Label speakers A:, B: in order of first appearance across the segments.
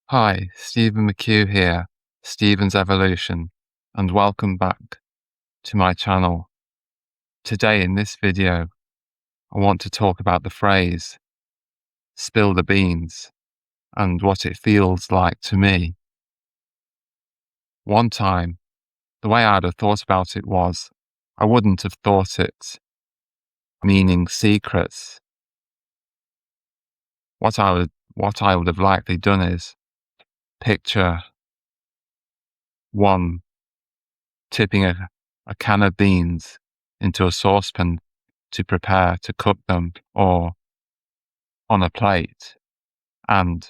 A: Hi, Stephen McHugh here, Stephen's Evolution, and welcome back to my channel. Today in this video, I want to talk about the phrase, spill the beans, and what it feels like to me. One time, the way I'd have thought about it was, I wouldn't have thought it meaning secrets. What I would have likely done is picture one tipping a can of beans into a saucepan to prepare to cook them, or on a plate. And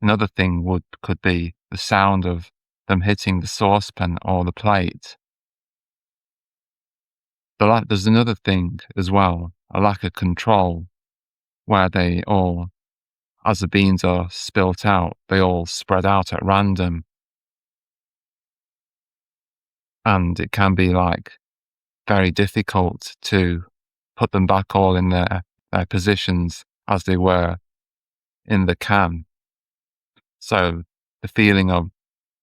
A: another thing could be the sound of them hitting the saucepan or the plate. There's another thing as well, a lack of control, where they all, as the beans are spilt out, they all spread out at random. And it can be very difficult to put them back all in their positions as they were in the can. So the feeling of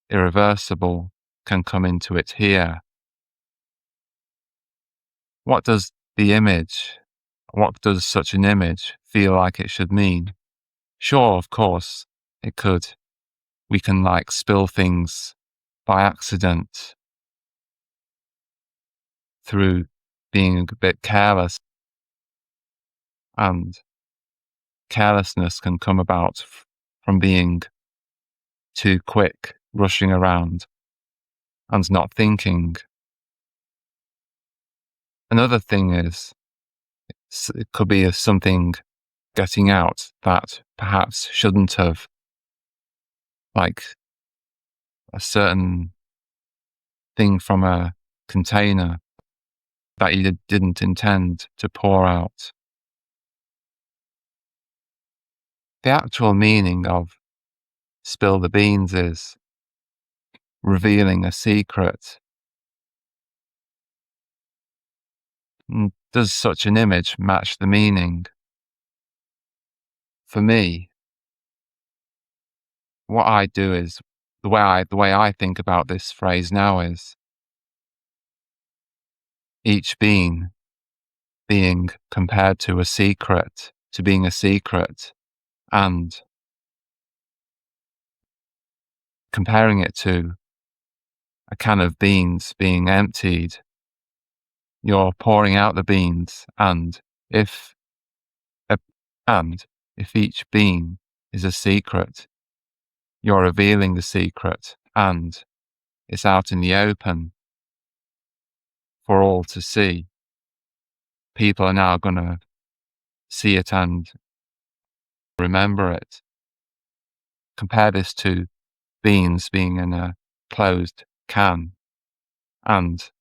A: irreversible can come into it here. What does such an image feel like it should mean? Sure, of course, we can spill things by accident through being a bit careless, and carelessness can come about from being too quick, rushing around and not thinking. Another thing is, it could be something getting out that perhaps shouldn't have, like a certain thing from a container that you didn't intend to pour out. The actual meaning of spill the beans is revealing a secret. Does such an image match the meaning? For me, what I do is, the way I think about this phrase now is, each bean being compared to being a secret, and comparing it to a can of beans being emptied. You're pouring out the beans, and if each bean is a secret, you're revealing the secret, and it's out in the open for all to see. People are now going to see it and remember it. Compare this to beans being in a closed can, and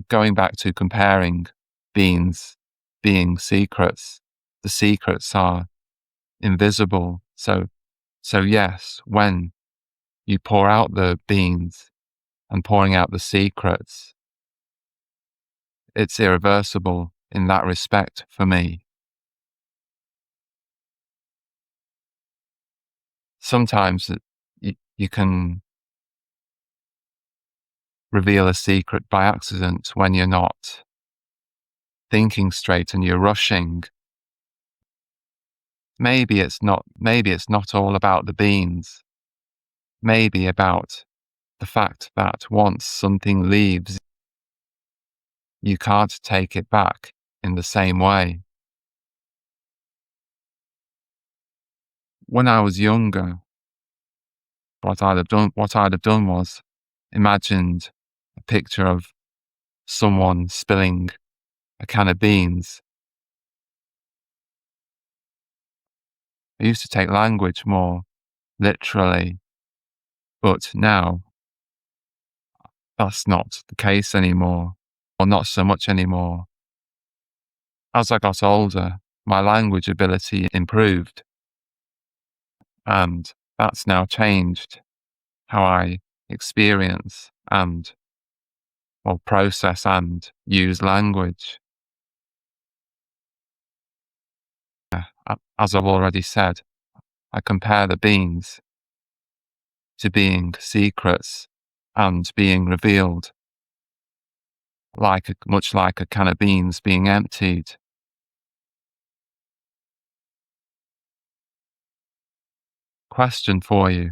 A: going back to comparing beans being secrets, the secrets are invisible. So yes, when you pour out the beans and pouring out the secrets, it's irreversible in that respect for me. Sometimes you can reveal a secret by accident when you're not thinking straight and you're rushing. Maybe it's not all about the beans. Maybe about the fact that once something leaves, you can't take it back in the same way. When I was younger, what I'd have done was imagined a picture of someone spilling a can of beans. I used to take language more literally, but now that's not the case anymore, or not so much anymore. As I got older, my language ability improved, and that's now changed how I experience and process and use language. As I've already said, I compare the beans to being secrets and being revealed, much like a can of beans being emptied. Question for you.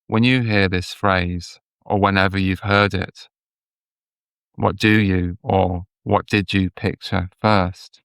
A: When you hear this phrase, or whenever you've heard it, what do you or what did you picture first?